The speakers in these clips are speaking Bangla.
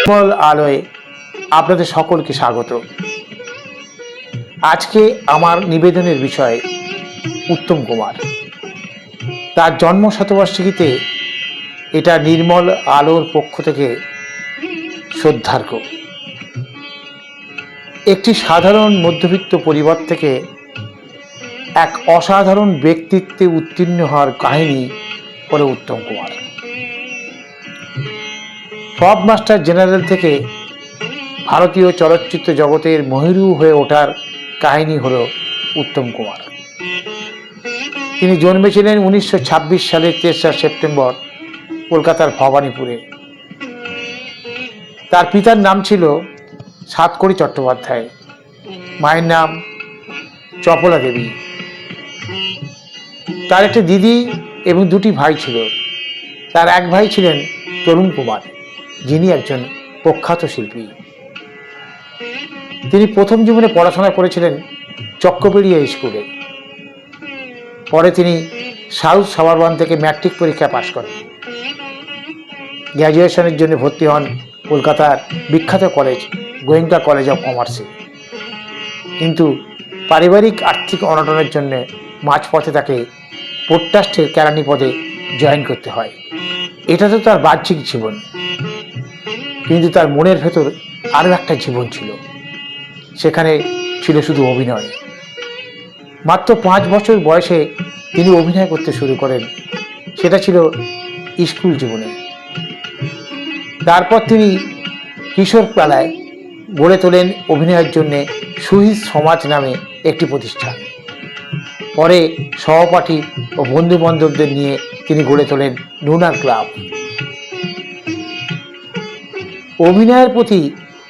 নির্মল আলোয় আপনাদের সকলকে স্বাগত। আজকে আমার নিবেদনের বিষয় উত্তম কুমার। তার জন্ম শতবার্ষিকীতে এটা নির্মল আলোর পক্ষ থেকে শ্রদ্ধার্ঘ্য। একটি সাধারণ মধ্যবিত্ত পরিবার থেকে এক অসাধারণ ব্যক্তিত্বে উত্তীর্ণ হওয়ার কাহিনী হল Uttam Kumar. Top master general থেকে ভারতীয় চলচ্চিত্র জগতের মহিরু হয়ে ওঠার কাহিনী হল উত্তম কুমার। তিনি জন্মেছিলেন 1926 সালের 3রা সেপ্টেম্বর কলকাতার ভবানীপুরে। তার পিতার নাম ছিল সাতকড়ি চট্টোপাধ্যায়, মায়ের নাম চপলা দেবী। তার একটি দিদি এবং দুটি ভাই ছিল। তার এক ভাই ছিলেন তরুণ কুমার, যিনি একজন প্রখ্যাত শিল্পী। তিনি প্রথম জীবনে পড়াশোনা করেছিলেন চক্রবেড়িয়া স্কুলে। পরে তিনি সাউথ সাবারবান থেকে ম্যাট্রিক পরীক্ষা পাশ করেন। গ্র্যাজুয়েশনের জন্য ভর্তি হন কলকাতার বিখ্যাত কলেজ গোয়েঙ্কা কলেজ অফ কমার্সে। কিন্তু পারিবারিক আর্থিক অনটনের জন্য মাঝপথে তাকে পোর্ট ট্রাস্টের কেরানি পদে জয়েন করতে হয়। এটা তো তার বাহ্যিক জীবন, কিন্তু তার মনের ভেতর আরও একটা জীবন ছিল। সেখানে ছিল শুধু অভিনয়। মাত্র 5 বছর বয়সে তিনি অভিনয় করতে শুরু করেন। সেটা ছিল স্কুল জীবনে। তারপর তিনি কিশোর বেলায় গড়ে তোলেন অভিনয়ের জন্য সুহিত সমাজ নামে একটি প্রতিষ্ঠান। পরে সহপাঠী ও বন্ধু বান্ধবদের নিয়ে তিনি গড়ে তোলেন নুনার ক্লাব। অভিনয়ের প্রতি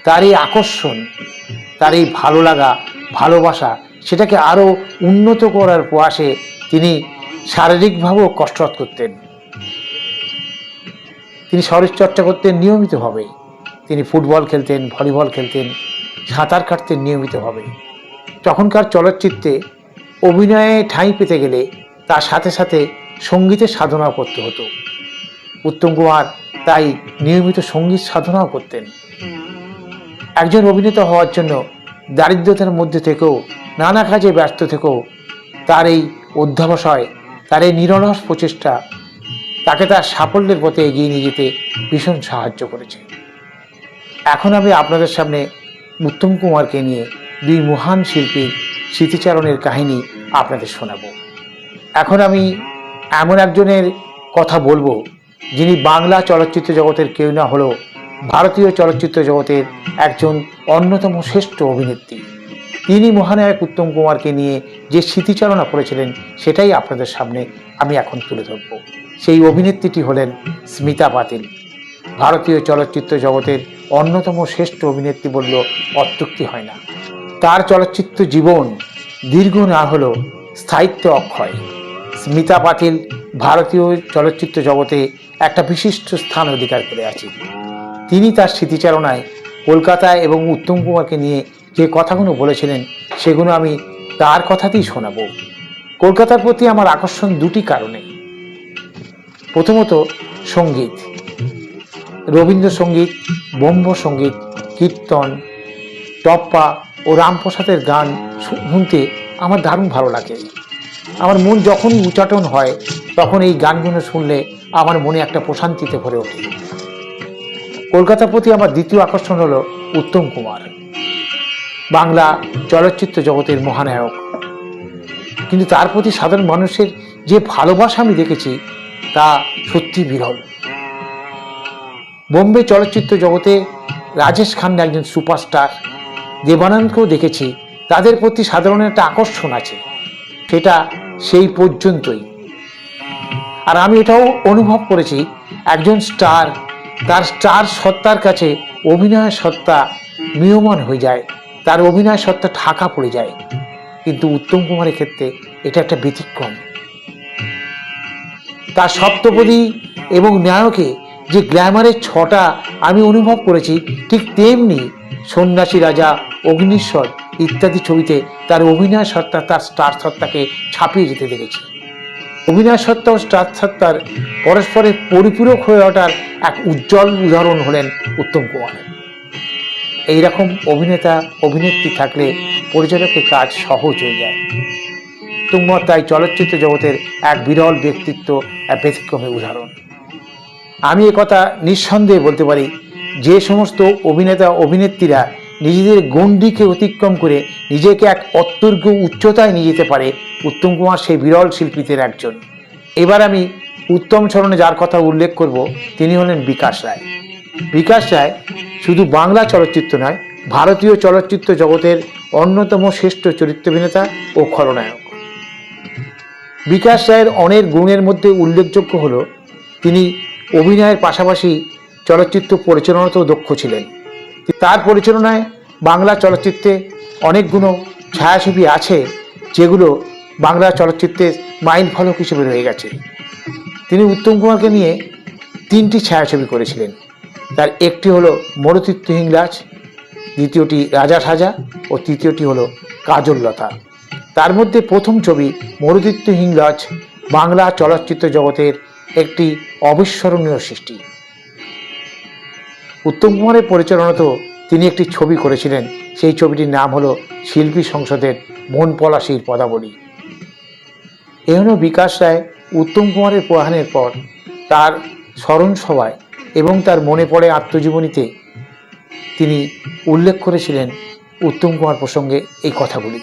তার এই আকর্ষণ, তার এই ভালো লাগা, ভালোবাসা, সেটাকে আরও উন্নত করার প্রয়াসে তিনি শারীরিকভাবেও কসরত করতেন। তিনি শরীরচর্চা করতেন নিয়মিতভাবে। তিনি ফুটবল খেলতেন, ভলিবল খেলতেন, সাঁতার কাটতেন নিয়মিতভাবে। তখনকার চলচ্চিত্রে অভিনয়ে ঠাঁই পেতে গেলে তার সাথে সাথে সঙ্গীতের সাধনাও করতে হতো। উত্তম কুমার তাই নিয়মিত সঙ্গীত সাধনাও করতেন। একজন অভিনেতা হওয়ার জন্য দারিদ্রতার মধ্যে থেকেও, নানা কাজে ব্যস্ত থেকেও তার এই অধ্যবসায়, তার এই নিরলস প্রচেষ্টা তাকে তার সাফল্যের পথে এগিয়ে নিয়ে যেতে ভীষণ সাহায্য করেছে। এখন আমি আপনাদের সামনে উত্তম কুমারকে নিয়ে দুই মহান শিল্পীর স্মৃতিচারণের কাহিনী আপনাদের শোনাব। এখন আমি এমন একজনের কথা বলবো যিনি বাংলা চলচ্চিত্র জগতের কেউ না হলেও ভারতীয় চলচ্চিত্র জগতের একজন অন্যতম শ্রেষ্ঠ অভিনেত্রী। তিনি মহানায়ক উত্তম কুমারকে নিয়ে যে স্মৃতিচারণা করেছিলেন সেটাই আপনাদের সামনে আমি এখন তুলে ধরব। সেই অভিনেত্রীটি হলেন স্মিতা পাতিল। ভারতীয় চলচ্চিত্র জগতের অন্যতম শ্রেষ্ঠ অভিনেত্রী বললেও অত্যুক্তি হয় না। তার চলচ্চিত্র জীবন দীর্ঘ না হলেও স্থায়িত্ব অক্ষয়। স্মিতা পাতিল ভারতীয় চলচ্চিত্র জগতে একটা বিশিষ্ট স্থান অধিকার করে আছেন। তিনি তার স্মৃতিচারণায় কলকাতায় এবং উত্তম কুমারকে নিয়ে যে কথাগুলো বলেছিলেন সেগুলো আমি তার কথাতেই শোনাব। কলকাতার প্রতি আমার আকর্ষণ দুটি কারণে। প্রথমত সঙ্গীত, রবীন্দ্রসঙ্গীত, ব্রহ্ম সঙ্গীত, কীর্তন, টপ্পা ও রামপ্রসাদের গান শুনতে আমার দারুণ ভালো লাগে। আমার মন যখনই উচ্চাটন হয় তখন এই গানগুলো শুনলে আমার মনে একটা প্রশান্তিতে ভরে ওঠে। কলকাতার প্রতি আমার দ্বিতীয় আকর্ষণ হলো উত্তম কুমার, বাংলা চলচ্চিত্র জগতের মহানায়ক। কিন্তু তার প্রতি সাধারণ মানুষের যে ভালোবাসা আমি দেখেছি তা সত্যি বিরল। বোম্বে চলচ্চিত্র জগতে রাজেশ খান্না একজন সুপারস্টার, দেবানন্দকেও দেখেছি। তাদের প্রতি সাধারণ একটা আকর্ষণ আছে, সেটা সেই পর্যন্তই। আর আমি এটাও অনুভব করেছি একজন স্টার, তার স্টার সত্তার কাছে অভিনয় সত্তা ম্রিয়মাণ হয়ে যায়, তার অভিনয় সত্তা ঢাকা পড়ে যায়। কিন্তু উত্তম কুমারের ক্ষেত্রে এটা একটা ব্যতিক্রম। তার সপ্তপদী এবং নায়কে যে গ্ল্যামারের ছটা আমি অনুভব করেছি, ঠিক তেমনি সন্ন্যাসী রাজা, অগ্নিশ্বর ইত্যাদি ছবিতে তার অভিনয় সত্তা, তার স্টার সত্তাকে ছাপিয়ে যেতে দেখেছি। অভিনয় সত্তা ও স্টার সত্তার পরস্পরের পরিপূরক হয়ে ওঠার এক উজ্জ্বল উদাহরণ হলেন উত্তম কুমার। এইরকম অভিনেতা অভিনেত্রী থাকলে পরিচালকের কাজ সহজ হয়ে যায়। উত্তম কুমার তাই চলচ্চিত্র জগতের এক বিরল ব্যক্তিত্ব, এক ব্যতিক্রমী উদাহরণ। আমি একথা নিঃসন্দেহে বলতে পারি, যে সমস্ত অভিনেতা অভিনেত্রীরা নিজেদের গণ্ডিকে অতিক্রম করে নিজেকে এক অত্যর্গ উচ্চতায় নিয়ে যেতে পারে, উত্তম কুমার সেই বিরল শিল্পীদের একজন। এবার আমি উত্তম স্মরণে যার কথা উল্লেখ করব, তিনি হলেন বিকাশ রায়। বিকাশ রায় শুধু বাংলা চলচ্চিত্র নয়, ভারতীয় চলচ্চিত্র জগতের অন্যতম শ্রেষ্ঠ চরিত্রাভিনেতা ও খলনায়ক। বিকাশ রায়ের অনেক গুণের মধ্যে উল্লেখযোগ্য হল তিনি অভিনয়ের পাশাপাশি চলচ্চিত্র পরিচালনাতেও দক্ষ ছিলেন। তার পরিচালনায় বাংলা চলচ্চিত্রে অনেকগুলো ছায়াছবি আছে যেগুলো বাংলা চলচ্চিত্রের মাইল ফলক হিসেবে রয়ে গেছে। তিনি উত্তম কুমারকে নিয়ে 3টি ছায়াছবি করেছিলেন। তার একটি হলো মরুতীর্থ হিংলাজ, দ্বিতীয়টি রাজা সাজা ও তৃতীয়টি হলো কাজললতা। তার মধ্যে প্রথম ছবি মরুতীর্থ হিংলাজ বাংলা চলচ্চিত্র জগতের একটি অবিস্মরণীয় সৃষ্টি। উত্তম কুমারের পরিচালনাতেও তিনি একটি ছবি করেছিলেন। সেই ছবিটির নাম হলো শিল্পী সংসদের মন পলাশীর পদাবলী। এ হল বিকাশ রায় উত্তম কুমারের প্রয়াণের পর তার স্মরণ সভায় এবং তার মনে পড়ে আত্মজীবনীতে তিনি উল্লেখ করেছিলেন উত্তম কুমার প্রসঙ্গে এই কথাগুলি,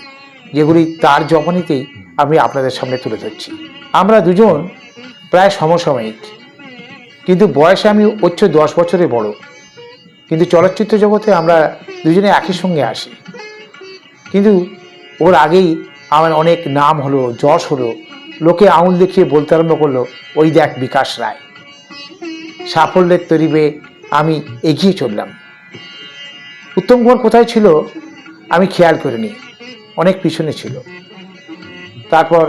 যেগুলি তার জবানিতেই আমি আপনাদের সামনে তুলে ধরছি। আমরা দুজন প্রায় সমসাময়িক, কিন্তু বয়সে আমি 10 বছরের বড়, কিন্তু চলচ্চিত্র জগতে আমরা দুজনে একই সঙ্গে আসি। কিন্তু ওর আগেই আমার অনেক নাম হলো, যশ হলো, লোকে আঙুল দেখিয়ে বলতে আরম্ভ করলো, ওই দেখ বিকাশ রায়। সাফল্যের তরিবে আমি এগিয়ে চললাম। উত্তম কুমার কোথায় ছিল আমি খেয়াল করিনি, অনেক পিছনে ছিল। তারপর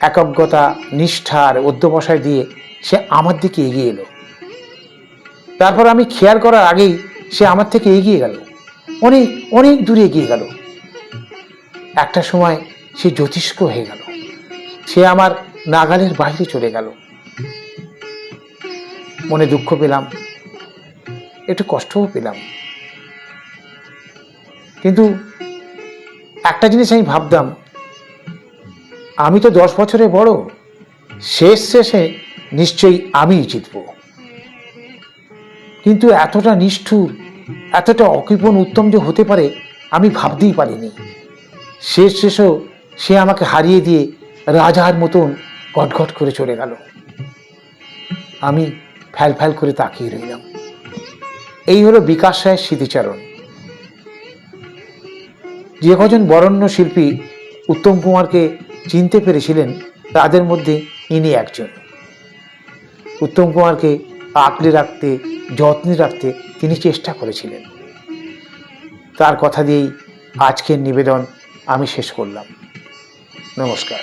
একজ্ঞতা, নিষ্ঠার অধ্যবসায় দিয়ে সে আমার দিকে এগিয়ে এলো। তারপর আমি খেয়াল করার আগেই সে আমার থেকে এগিয়ে গেল, অনেক অনেক দূরে এগিয়ে গেল। একটা সময় সে জ্যোতিষ্ক হয়ে গেল, সে আমার নাগালের বাইরে চলে গেল। মনে দুঃখ পেলাম, একটু কষ্টও পেলাম, কিন্তু একটা জিনিস আমি ভাবতাম, আমি তো 10 বছরে বড়, শেষে নিশ্চয়ই আমিই জিতব। কিন্তু এতটা নিষ্ঠুর, এতটা অকৃপণ উত্তম যে হতে পারে আমি ভাবতেই পারিনি। শেষেও সে আমাকে হারিয়ে দিয়ে রাজার মতন ঘটঘট করে চলে গেল। আমি ফ্যাল ফ্যাল করে তাকিয়ে রইলাম। এই হলো বিকাশ রায়ের স্মৃতিচারণ। যে কজন বরেণ্য শিল্পী উত্তম কুমারকে চিনতে পেরেছিলেন তাদের মধ্যে ইনি একজন। উত্তম কুমারকে আঁকড়ে রাখতে, যত্নে রাখতে তিনি চেষ্টা করেছিলেন। তার কথা দিয়েই আজকের নিবেদন আমি শেষ করলাম। নমস্কার।